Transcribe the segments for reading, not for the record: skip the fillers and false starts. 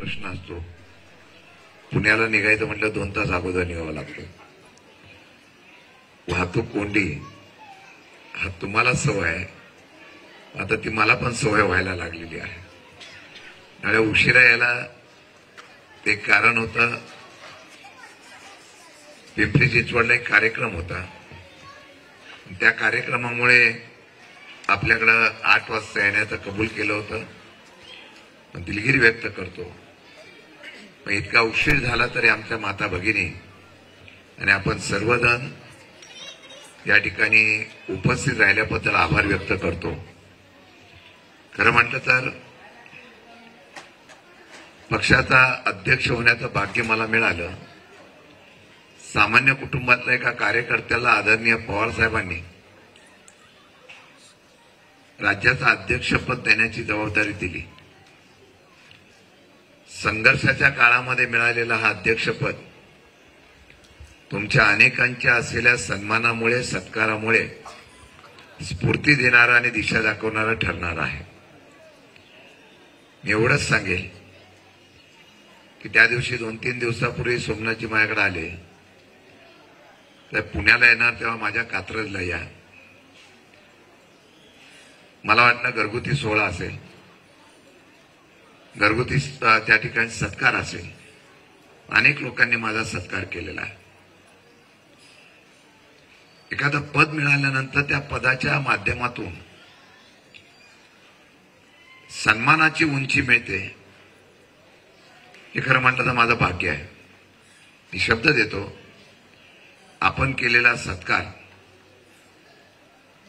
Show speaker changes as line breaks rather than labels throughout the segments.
प्रश्न असतो. पुण्याला निघायचं म्हटलं 2 तास अगोदर निघावं लागतं. वाहतूक कोंडी हा तुम्हाला सवय आहे, आता ती मला पण सवय व्हायला लागलेली आहे. आणि उशिरा यायला एक कारण होतं. पिंपरी चिंचवडला एक कार्यक्रम होता. त्या कार्यक्रमामुळे आपल्याकडं 8 वाजता येण्याचं कबूल केलं होतं. पण दिलगिरी व्यक्त करतो, पण इतका उशीर झाला तरी आमच्या माता भगिनी आणि आपण सर्वजण या ठिकाणी उपस्थित राहिल्याबद्दल आभार व्यक्त करतो. खरं म्हटलं तर पक्षाचा अध्यक्ष होण्याचं भाग्य मला मिळालं. सामान्य कुटुंबातल्या एका कार्यकर्त्याला आदरणीय पवार साहेबांनी राज्याचं अध्यक्षपद देण्याची जबाबदारी दिली. संघर्षाच्या काळामध्ये मिळालेलं हा अध्यक्षपद तुमच्या अनेकांच्या असलेल्या सन्मानामुळे, सत्कारामुळे स्फूर्ती देणारा आणि दिशा दाखवणारा ठरणार आहे. मी एवढंच सांगेल की त्या दिवशी 2-3 दिवसापूर्वी सोमनाथजी माझ्याकडे आले, तर पुण्याला येणार तेव्हा माझ्या कात्रजला या. मला वाटलं घरगुती सोहळा असेल, घरगुती त्या ठिकाणी सत्कार असेल. अनेक लोकांनी माझा सत्कार केलेला आहे. एखादं पद मिळाल्यानंतर त्या पदाच्या माध्यमातून सन्मानाची उंची मिळते, हे खरं म्हटलं तर माझं भाग्य आहे. मी शब्द देतो, आपण केलेला सत्कार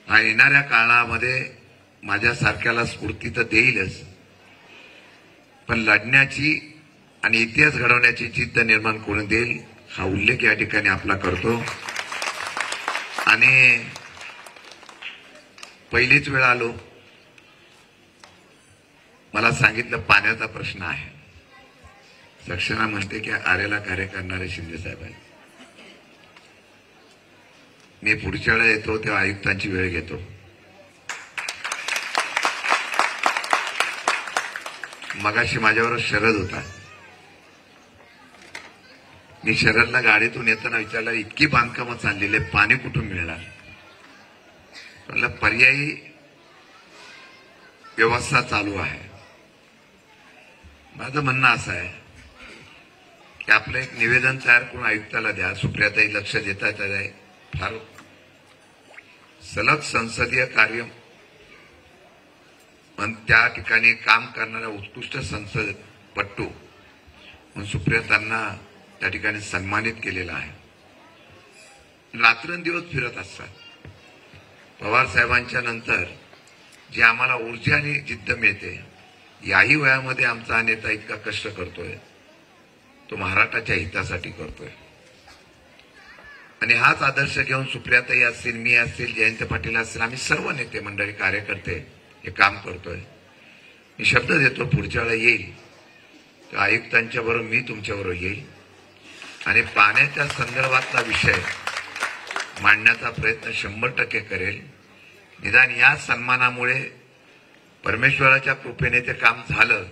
हा येणाऱ्या काळामध्ये माझ्यासारख्याला स्फूर्ती तर देईलच, पण लढण्याची आणि इतिहास घडवण्याची जिद्द निर्माण करून देईल, हा उल्लेख या ठिकाणी आपला करतो. आणि पहिलीच वेळ आलो, मला सांगितलं पाण्याचा प्रश्न आहे. सक्सेना म्हणते की आरेला कार्य करणारे शिंदे साहेब आहेत. मी पुढच्या वेळेला येतो तेव्हा आयुक्तांची वेळ घेतो. मगाशी माझ्यावर शरद होता. मी शरदला गाडीतून येताना विचारलं, इतकी बांधकामं चाललेली, पाणी कुठून मिळणार? म्हणलं पर्यायी व्यवस्था चालू आहे. माझं म्हणणं असं आहे की आपलं एक निवेदन तयार करून आयुक्ताला द्या. सुप्रियाताई लक्ष देतात आहे. फार सलग संसदीय कार्य त्या ठिकाणी काम करणाऱ्या उत्कृष्ट संसदपटू म्हणून सुप्रियातांना त्या ठिकाणी सन्मानित केलेला आहे. रात्रंदिवस फिरत असतात. पवार साहेबांच्या नंतर जी आम्हाला ऊर्जा आणि जिद्द मिळते, याही वयामध्ये आमचा हा नेता इतका कष्ट करतोय, तो महाराष्ट्राच्या हितासाठी करतोय. आणि हाच आदर्श घेऊन सुप्रियाताई असतील, मी असतील, जयंत पाटील असतील, आम्ही सर्व नेते मंडळी, कार्यकर्ते हे काम करतोय. मी शब्द देतो, पुढच्या वेळेला येईल तर आयुक्तांच्या बरोबर मी तुमच्याबरोबर येईल आणि पाण्याच्या संदर्भातला विषय मांडण्याचा प्रयत्न 100% करेल. निदान या सन्मानामुळे परमेश्वराच्या कृपेने ते काम झालं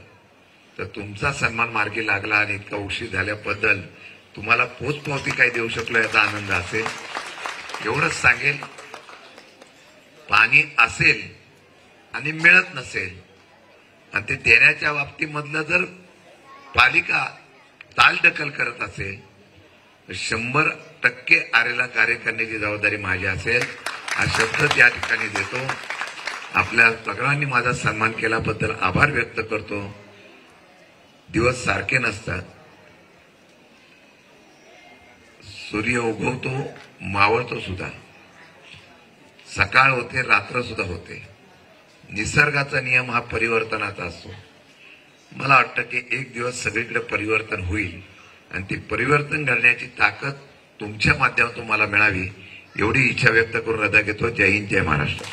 तर तुमचा सन्मान मार्गी लागला आणि इतका उशीर झाल्याबद्दल तुम्हाला पोचपावती काय देऊ शकलो याचा आनंद असेल. एवढंच सांगेल, पाणी असेल आणि मिळत नसेल आणि ते देण्याच्या बाबतीमधलं जर पालिका तालढकल करत असेल तर 100% आरेला कार्य करण्याची जबाबदारी माझी असेल. हा शब्द त्या ठिकाणी देतो. आपल्या सगळ्यांनी माझा सन्मान केल्याबद्दल आभार व्यक्त करतो. दिवस सारखे नसतात. सूर्य उगवतो, मावळतो सुद्धा, सकाळ होते, रात्र सुद्धा होते. निसर्गाचा नियम हा परिवर्तनाचा असतो. मला वाटतं की एक दिवस सगळीकडे परिवर्तन होईल आणि ते परिवर्तन घडण्याची ताकद तुमच्या माध्यमातून मला मिळावी, एवढी इच्छा व्यक्त करून रजा घेतो. जय हिंद, जय महाराष्ट्र.